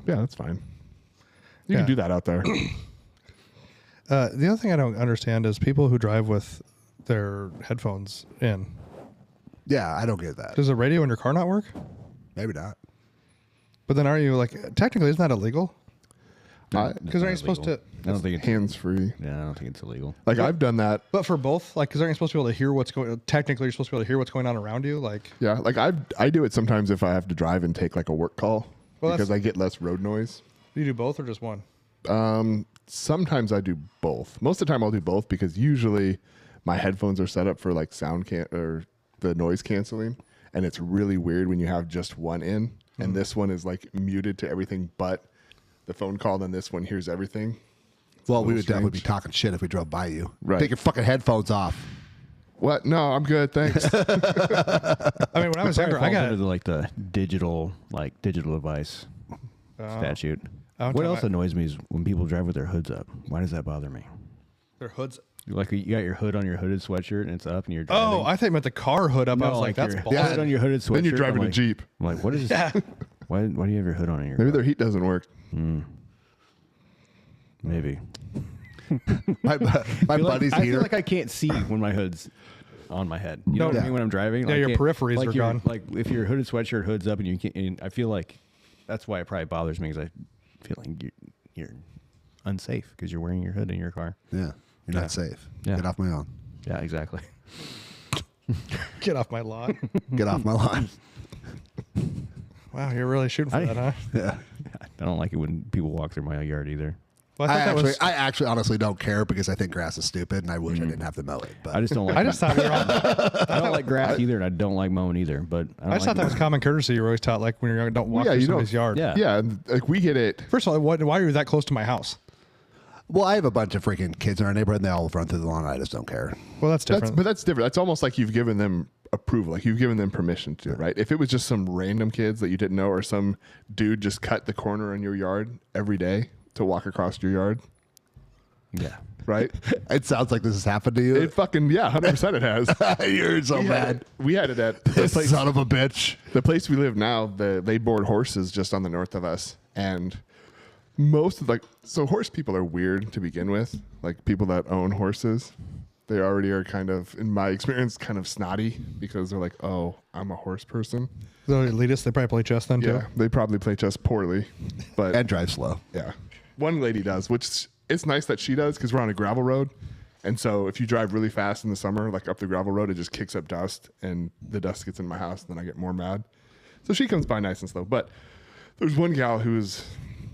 Yeah, that's fine. You Yeah. can do that out there. The other thing I don't understand is people who drive with their headphones in. Yeah, I don't get that. Does the radio in your car not work? Maybe not. But then are you like technically isn't that illegal? I- Because aren't you supposed to? I don't think it's Hands free. Yeah, I don't think it's illegal. Like I've done that. But for both, like, because aren't you supposed to be able to hear what's going? Technically, you're supposed to be able to hear what's going on around you. Like, Yeah, like I do it sometimes if I have to drive and take like a work call Well, because that's- I get less road noise. do you do both or just one? Sometimes I do both. Most of the time I'll do both because usually my headphones are set up for like or the noise canceling, and it's really weird when you have just one in, and this one is like muted to everything but the phone call. Then this one hears everything. Well, we little would definitely be strange. talking shit if we drove by you. Right. Take your fucking headphones off. What? No, I'm good. Thanks. I mean, when I was Probably younger, I falls got under the, like the digital device statute. Oh, What time else I- annoys me is when people drive with their hoods up. Why does that bother me? their hoods. Like you got your hood on your hooded sweatshirt and it's up and you're driving. Oh, I thought you meant the car hood up. I was like, that's your bullshit. hood on your hooded sweatshirt. Then you're driving I'm a like- Jeep. I'm like, what is? Yeah. Why do you have your hood on in your? Maybe car? their heat doesn't work. Maybe. My buddy's I heater. feel like I can't see when my hood's on my head. You know what I Yeah. mean? When I'm driving, Yeah, I your can't- peripheries like are your- gone. Like if your hooded sweatshirt hood's up and you can't, and I feel like that's why it probably bothers me because I feel like you're unsafe because you're wearing your hood in your car. yeah, you're not safe. Yeah. Get off my lawn. Yeah, exactly. Get off my lawn. Get off my lawn. Wow, you're really shooting for I- that, huh? Yeah. I don't like it when people walk through my yard either. Well, I actually honestly don't care because I think grass is stupid and I wish I didn't have to mow it. But I just don't like. I just thought we were on. I don't like grass either, and I don't like mowing either. But I, don't I just thought that was common courtesy. You were always taught, like when you're young, don't walk yeah, through you somebody's don't- yard. Yeah. Yeah, and, like we get it. First of all, why are you that close to my house? well, I have a bunch of freaking kids in our neighborhood and they all run through the lawn. And I just don't care. Well, that's different. But that's different. That's almost like you've given them approval, like you've given them permission to, right? If it was just some random kids that you didn't know, or some dude just cut the corner in your yard every day to walk across your yard, Yeah. right? It sounds like this has happened to you. It fucking 100% it has. You're so mad. We had it at the This place, son of a bitch. the place we live now. They board horses just on the north of us, and most of so horse people are weird to begin with. Like people that own horses, they already are kind of, in my experience, kind of snotty because they're like, oh, I'm a horse person. The elitists, they probably play chess then too. Yeah, they probably play chess poorly, but And drive slow. yeah, one lady does, which it's nice that she does because we're on a gravel road, and so if you drive really fast in the summer, like up the gravel road, it just kicks up dust, and the dust gets in my house, and then I get more mad. So she comes by nice and slow. But there's one gal who's,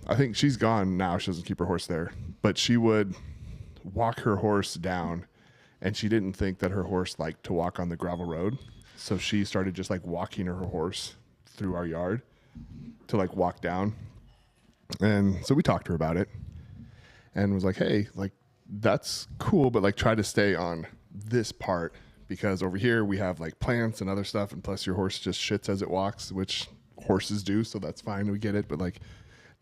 I think she's gone now. She doesn't keep her horse there, but she would walk her horse down, and she didn't think that her horse liked to walk on the gravel road, so she started just like walking her horse through our yard to like walk down. And so we talked to her about it and was like, hey, like that's cool, but like try to stay on this part because over here we have like plants and other stuff, and plus your horse just shits as it walks, which horses do, so that's fine, we get it. But like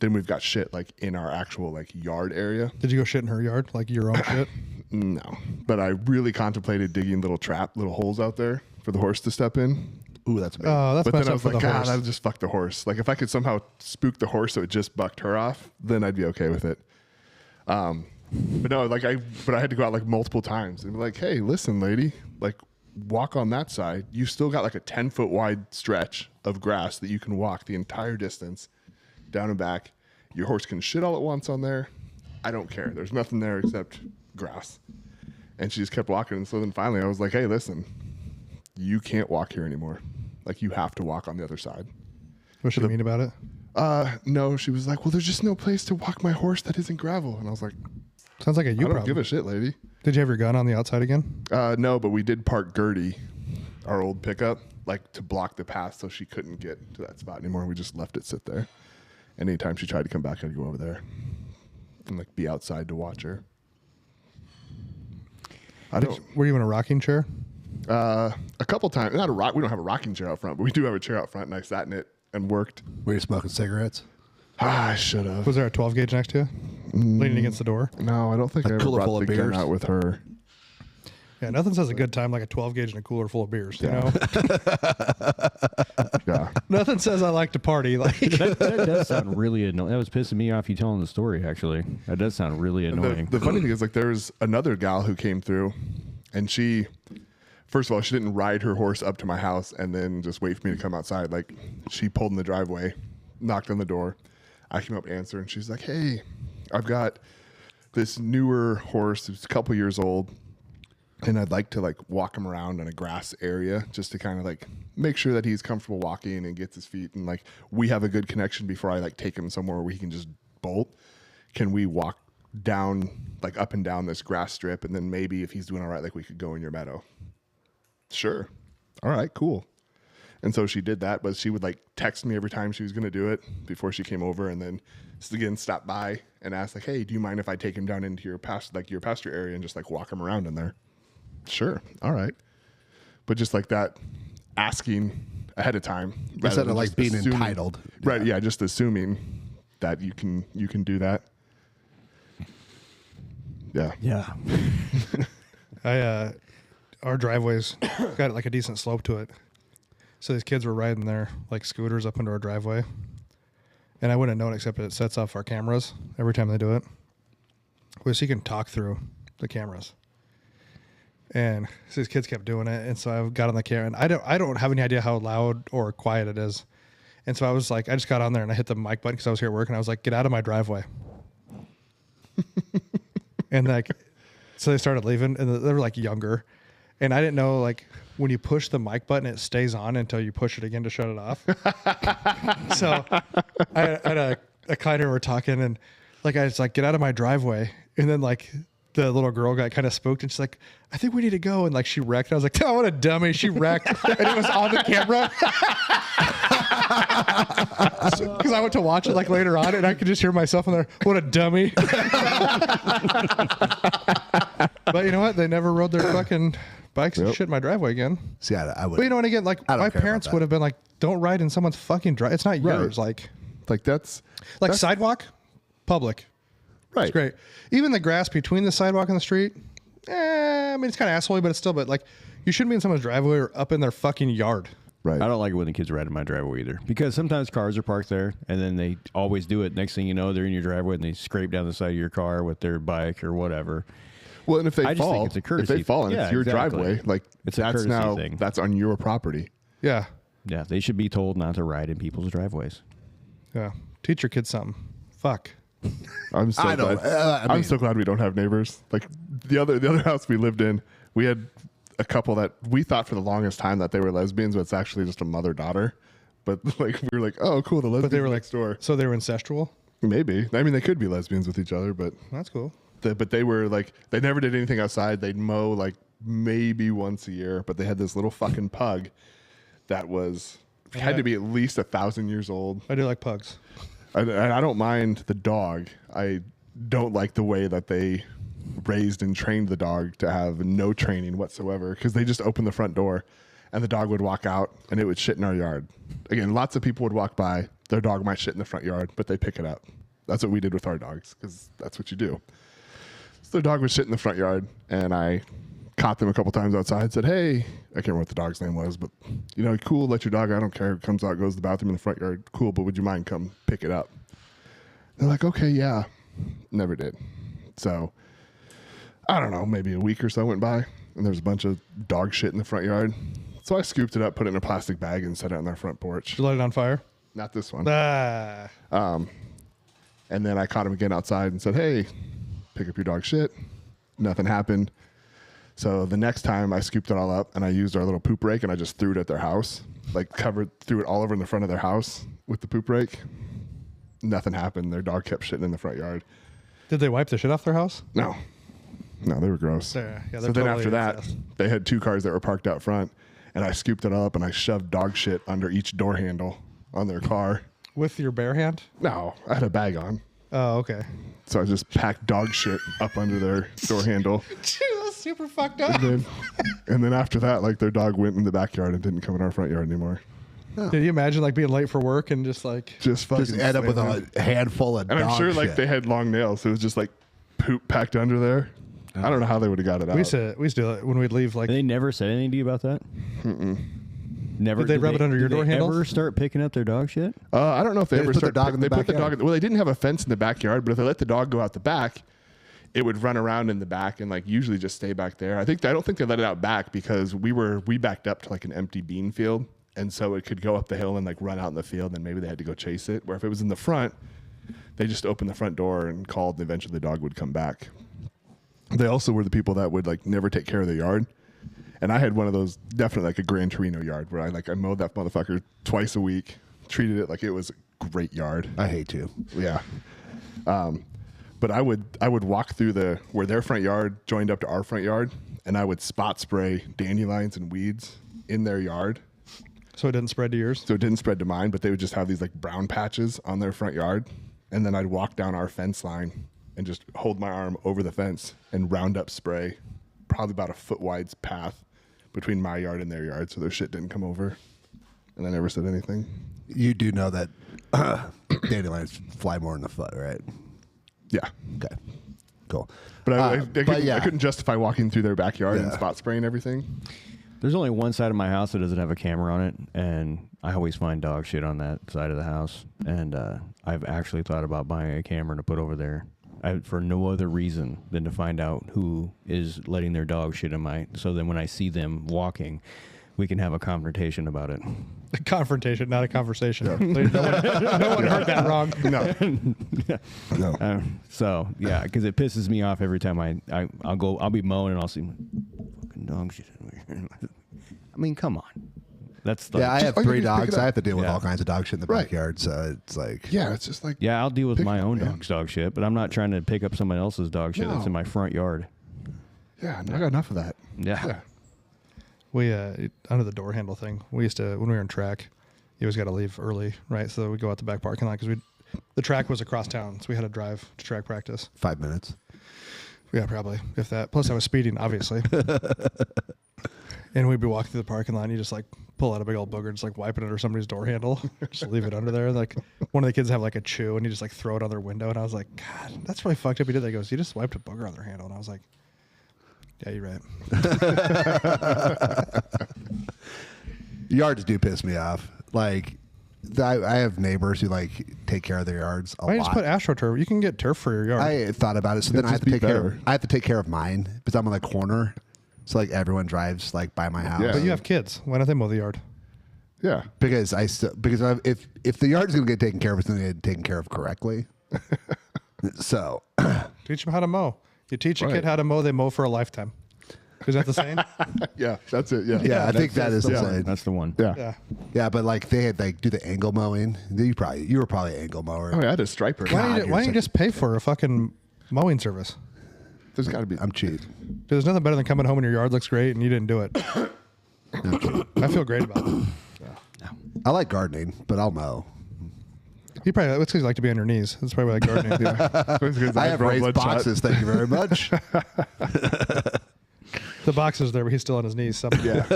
then we've got shit like in our actual like yard area. Did you go shit in her yard, like your own shit? No, but I really contemplated digging little holes out there for the horse to step in. Ooh, that's me. Oh, that's But messed then I up was for like, the God, horse. I'll just fuck the horse. Like if I could somehow spook the horse so it just bucked her off, then I'd be okay with it. But no, like I had to go out like multiple times and be like, hey, listen, lady, like walk on that side. You still got like a 10-foot wide stretch of grass that you can walk the entire distance down and back. Your horse can shit all at once on there. I don't care. There's nothing there except grass. And she just kept walking. And so then finally I was like, hey, listen, you can't walk here anymore. Like, you have to walk on the other side. What should I mean about it? No, she was like, well, there's just no place to walk my horse that isn't gravel. And I was like, Sounds like a I you don't problem. give a shit, lady. Did you have your gun on the outside again? No, but we did park Gertie, our old pickup, like to block the path so she couldn't get to that spot anymore. We just left it sit there. And anytime she tried to come back, I'd go over there and like be outside to watch her. Were you in a rocking chair? A couple times, not a rock. We don't have a rocking chair out front, but we do have a chair out front, and I sat in it and worked. Were you smoking cigarettes? I should have. Was there a 12 gauge next to you? Leaning against the door? No, I don't think I ever cooler brought full the of gun beers? out with her. Yeah, nothing says a good time like a 12 gauge and a cooler full of beers. You Yeah. know, Yeah. nothing says I like to party. Like, That does sound really annoying. That was pissing me off. You telling the story, actually. That does sound really annoying. The funny thing is, like, there's another gal who came through, and she, first of all, she didn't ride her horse up to my house and then just wait for me to come outside. Like, she pulled in the driveway, knocked on the door. I came up, answered, and she's like, hey, I've got this newer horse. It's a couple years old, and I'd like to like walk him around in a grass area just to kind of like make sure that he's comfortable walking and gets his feet, and like we have a good connection before I like take him somewhere where he can just bolt. Can we walk down, like up and down this grass strip, and then maybe if he's doing all right, like we could go in your meadow? Sure. All right, cool. And so she did that, but she would like text me every time she was going to do it before she came over, and then again stop by and ask like, hey, do you mind if I take him down into your pasture area and just like walk him around in there? Sure. All right. But just like that, asking ahead of time Instead of like just being assuming- entitled. Right. Yeah. Just assuming that you can do that. Yeah. Yeah. our driveway's got like a decent slope to it. So these kids were riding their like scooters up into our driveway. And I wouldn't know it except it sets off our cameras every time they do it. So you can talk through the cameras. And so these kids kept doing it. And so I got on the camera, and I don't have any idea how loud or quiet it is. And so I was like, I just got on there and I hit the mic button because I was here at work, and I was like, get out of my driveway. And like, so they started leaving, and they were like younger. And I didn't know, like, when you push the mic button, it stays on until you push it again to shut it off. So I had a client who were talking, and like, I was like, get out of my driveway. And then like the little girl got kind of spooked, and she's like, I think we need to go. And like, she wrecked. And I was like, oh, what a dummy. She wrecked. And it was on the camera. Because I went to watch it like later on, and I could just hear myself in there. What a dummy. But you know what? They never rode their fucking bikes and Yep. shit in my driveway again. See, I would. But you know, and again, like I don't my care about parents that. would have been like, don't ride in someone's fucking drive. It's not Right. yours. Like That's sidewalk, public. right. It's great. Even the grass between the sidewalk and the street. I mean, it's kind of assholey, but it's still, but like, you shouldn't be in someone's driveway or up in their fucking yard. Right. I don't like it when the kids ride in my driveway either, because sometimes cars are parked there and then they always do it. Next thing you know, they're in your driveway and they scrape down the side of your car with their bike or whatever. Well, and if they I just think fall, it's a if courtesy they fall and thing. it's your Yeah, exactly. driveway, like It's a that's courtesy now thing. that's on your property. Yeah. Yeah, they should be told not to ride in people's driveways. Yeah. Teach your kids something. Fuck. I'm so I don't- glad. I I'm mean- so glad we don't have neighbors. Like the other house we lived in, we had a couple that we thought for the longest time that they were lesbians, but it's actually just a mother-daughter. But like we were like, oh, cool, the lesbians But they were like, next door. so they were incestual. Maybe. I mean, they could be lesbians with each other, but That's cool. but they were like, they never did anything outside. They'd mow like maybe once a year, but they had this little fucking pug that had to be at least 1,000 years old. I do like pugs. I don't mind the dog. I don't like the way that they raised and trained the dog to have no training whatsoever, because they just opened the front door and the dog would walk out and it would shit in our yard. Again, lots of people would walk by, their dog might shit in the front yard, but they pick it up. That's what we did with our dogs, because that's what you do. So their dog would shit in the front yard, and I caught them a couple times outside, said, hey, I can't remember what the dog's name was, but you know, cool, let your dog, I don't care, comes out, goes to the bathroom in the front yard, cool, but would you mind come pick it up? They're like, okay, yeah. Never did. So I don't know, maybe a week or so went by, and there's a bunch of dog shit in the front yard. So I scooped it up, put it in a plastic bag, and set it on their front porch. Did you light it on fire? Not this one. Ah. And then I caught him again outside and said, hey, pick up your dog shit. Nothing happened. So the next time I scooped it all up and I used our little poop rake and I just threw it at their house, like threw it all over in the front of their house with the poop rake. Nothing happened. Their dog kept shitting in the front yard. Did they wipe the shit off their house? No, they were gross. Yeah, they're so then totally after that, incest. they had 2 cars that were parked out front, and I scooped it up and I shoved dog shit under each door handle on their car. With your bare hand? No, I had a bag on. Oh, okay. So I just packed dog shit up under their door handle. Dude, that's super fucked up. And then after that, like their dog went in the backyard and didn't come in our front yard anymore. Did you imagine like being late for work and just like Just fucking Just end up with slammed a handful of And I'm dog sure like shit. they had long nails, so it was just like poop packed under there. I don't know how they would have got it out. we used to do it when we'd leave like They never said anything to you about that? Never. Did they rub it under your did door they handles? ever start picking up their dog shit? I don't know if they They ever put the started. dog in the they put the backyard. dog. Well, they didn't have a fence in the backyard, but if they let the dog go out the back, it would run around in the back and like usually just stay back there. I don't think they let it out back because we backed up to like an empty bean field, and so it could go up the hill and like run out in the field, and maybe they had to go chase it. Where if it was in the front, they just opened the front door and called, and eventually the dog would come back. They also were the people that would like never take care of the yard. And I had one of those, definitely like a Gran Torino yard where I mowed that motherfucker twice a week, treated it like it was a great yard. I hate you. Yeah. But I would walk through where their front yard joined up to our front yard, and I would spot spray dandelions and weeds in their yard. so it didn't spread to yours. So it didn't spread to mine, but they would just have these like brown patches on their front yard. And then I'd walk down our fence line and just hold my arm over the fence and round up spray, probably about a foot wide path between my yard and their yard, so their shit didn't come over. And I never said anything. You do know that dandelions fly more in the foot, right? Yeah. Okay. Cool. But but I couldn't justify walking through their backyard and Yeah. spot spraying everything. There's only one side of my house that doesn't have a camera on it, and I always find dog shit on that side of the house. And I've actually thought about buying a camera to put over there for no other reason than to find out who is letting their dog shit in my. So then when I see them walking, we can have a confrontation about it. A confrontation, not a conversation. No one heard that wrong. No. No. So yeah, because it pisses me off every time I'll be mowing and I'll see fucking dog shit over here. I mean, come on. That's like, Yeah, I have all you 3 do is pick dogs. it up. I have to deal with Yeah. all kinds of dog shit in the Right. backyard. So it's like, Yeah, it's just like, yeah, I'll deal with Pick my it up, own man. dog shit, but I'm not trying to pick up someone else's dog shit that's No. in my front yard. yeah, I got enough of that. Yeah. We under the door handle thing. We used to when we were in track. You always got to leave early, right? So we go out the back parking lot because the track was across town, so we had to drive to track practice. 5 minutes. Yeah, probably if that. Plus, I was speeding, obviously. And we'd be walking through the parking lot, and you just like pull out a big old booger, just like wipe it under somebody's door handle, just leave it under there. Like one of the kids have like a chew, and you just like throw it on their window. And I was like, God, that's really fucked up. He did that. He goes, you just wiped a booger on their handle, and I was like, yeah, you're right. Yards do piss me off. Like, I have neighbors who like take care of their yards a Why don't you lot. just put AstroTurf? You can get turf for your yard. I thought about it, so then I have just to be take care. better. I have to take care of mine because I'm on the corner. So like everyone drives like by my house. Yeah. but you have kids. Why don't they mow the yard? Yeah. Because if the yard's gonna get taken care of, it's gonna get taken care of correctly. So Teach them how to mow. You teach a Right. kid how to mow, they mow for a lifetime. Is that the saying? Yeah, that's it. Yeah. yeah, I think that is the one. same. That's the one. Yeah. Yeah. Yeah, but like they had like do the angle mowing. You were probably an angle mower. Oh, yeah, I had a striper. Why don't God, you, why don't you you're just pay for a fucking mowing service? There's got to be. I'm cheap. Dude, there's nothing better than coming home and your yard looks great and you didn't do it. I feel great about it. I like gardening, but I'll mow. You probably that's because you like to be on your knees. That's probably like gardening. I have raised boxes. Thank you very much. The box is there, but he's still on his knees. Yeah.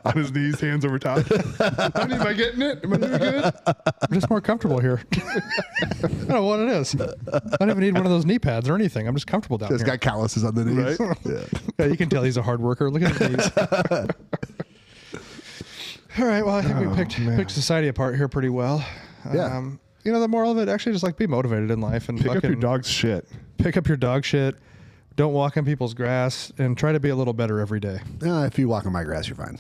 On his knees, hands over top. Honey, am I getting it? Am I doing good? I'm just more comfortable here. I don't know what it is. I don't even need one of those knee pads or anything. I'm just comfortable down It's here. got calluses on the knees. Right? Yeah. Yeah, you can tell he's a hard worker. Look at his knees. All right. Well, I think we picked society apart here pretty well. Yeah. You know, the moral of it, actually, just like be motivated in life and Pick up your fucking dog's shit. pick up your dog shit. Don't walk in people's grass and try to be a little better every day. If you walk on my grass, you're fine.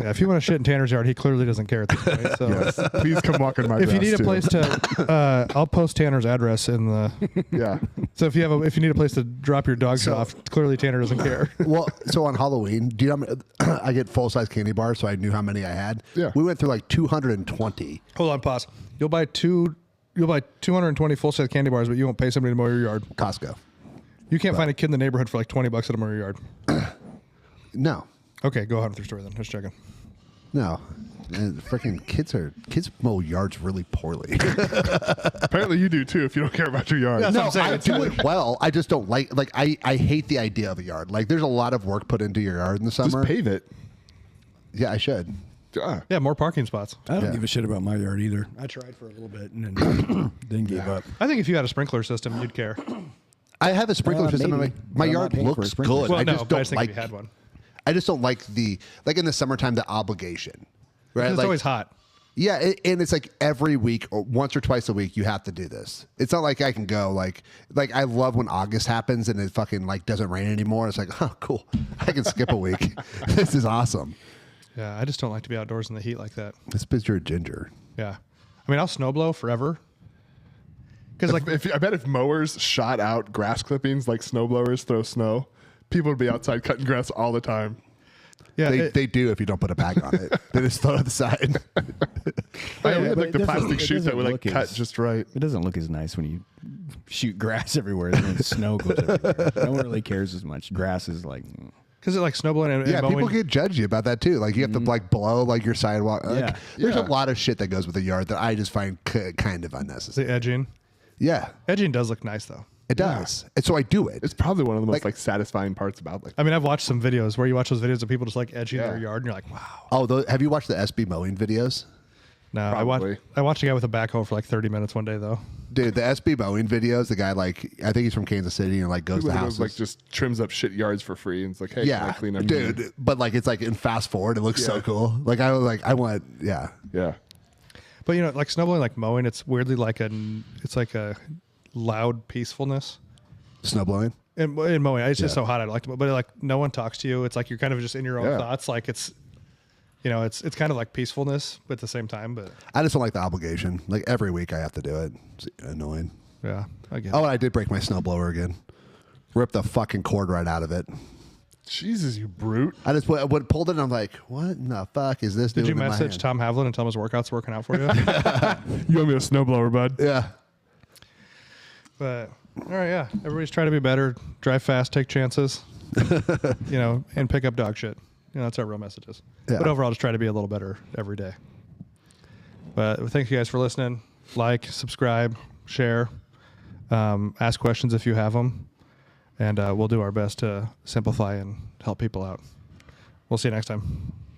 Yeah, if you want to shit in Tanner's yard, he clearly doesn't care at this point. So Yes. Please come walk in my if you grass, need a too. place to, I'll post Tanner's address in the Yeah. So if you need a place to drop your dog shit off, clearly Tanner doesn't care. Well, so on Halloween, do you know how many, I get full size candy bars, so I knew how many I had. Yeah. We went through like 220. Hold on, pause. You'll buy 220 full size candy bars, but you won't pay somebody to mow your yard. Costco. You can't find a kid in the neighborhood for like $20 to mow your yard. No. Okay, go ahead with your story then. Just checking. No. And freaking kids mow yards really poorly. Apparently you do too if you don't care about your yard. Yeah. No, That's what I'm I saying. do it well. I just don't like I hate the idea of a yard. Like there's a lot of work put into your yard in the Just summer. pave it. Yeah, I should. Yeah, more parking spots. I don't Yeah. give a shit about my yard either. I tried for a little bit and then gave up. I think if you had a sprinkler system, you'd care. I have a sprinkler system in maybe, my but I'm not yard paying for a looks sprinkler. good. Well, I no, just but I don't just think like if you had one. I just don't like the like in the summertime the obligation. Right? It's Like, always hot. yeah, and it's like every week or once or twice a week you have to do this. It's not like I can go like I love when August happens and it fucking like doesn't rain anymore. It's like, oh cool. I can skip a week. This is awesome. Yeah, I just don't like to be outdoors in the heat like that. It's because you're a ginger. Yeah. I mean, I'll snowblow forever. Because like I bet if mowers shot out grass clippings like snowblowers throw snow, people would be outside cutting grass all the time. yeah, They do if you don't put a bag on it. They just throw it to the side. Oh, yeah, we had but like it the doesn't- plastic it chute that doesn't would like look cut as- just right. It doesn't look as nice when you shoot grass everywhere and then snow goes everywhere. No one really cares as much. Grass is like, because it like snowblowing and Yeah, mowing. people get judgy about that too. Like you have to like blow like your sidewalk. Like, Yeah. there's a Yeah. lot of shit that goes with a yard that I just find kind of unnecessary. the edging. Yeah, Edging does look nice though. it does. And so I do it. It's probably one of the most Like- like satisfying parts about like I mean, I've watched some videos where you watch those videos of people just like edging Yeah. their yard, and you're like, wow. Oh, have you watched the SB mowing videos? No, Probably. I watched a guy with a backhoe for like 30 minutes one day though. Dude, the SB mowing videos, the guy like I think he's from Kansas City and like goes to Goes, houses. like just trims up shit yards for free and it's like, hey, can I yeah, clean up dude. your-" But like it's like in fast forward, it looks so Yeah. cool. Like I want yeah. Yeah. But you know, like snowblowing, like mowing, it's weirdly like it's like a loud peacefulness. Snow blowing. In mowing, it's just Yeah. so hot. I like to mow, but like no one talks to you. It's like you're kind of just in your own Yeah. thoughts. Like it's, you know, it's kind of like peacefulness at the same time. But I just don't like the obligation. Like every week I have to do it. It's annoying. yeah, I get Oh, it. and I did break my snowblower again. Ripped the fucking cord right out of it. Jesus, you brute. I just pulled it and I'm like, what in the fuck is this Did you doing in my message hand? Tom Havlin and tell him his workout's working out for you? You owe me a snowblower, bud. Yeah. But all right, yeah, everybody's trying to be better. Drive fast, take chances, you know, and pick up dog shit. You know, that's our real messages. Yeah. But overall, just try to be a little better every day. But thank you guys for listening. Like, subscribe, share, ask questions if you have them, and we'll do our best to simplify and help people out. We'll see you next time.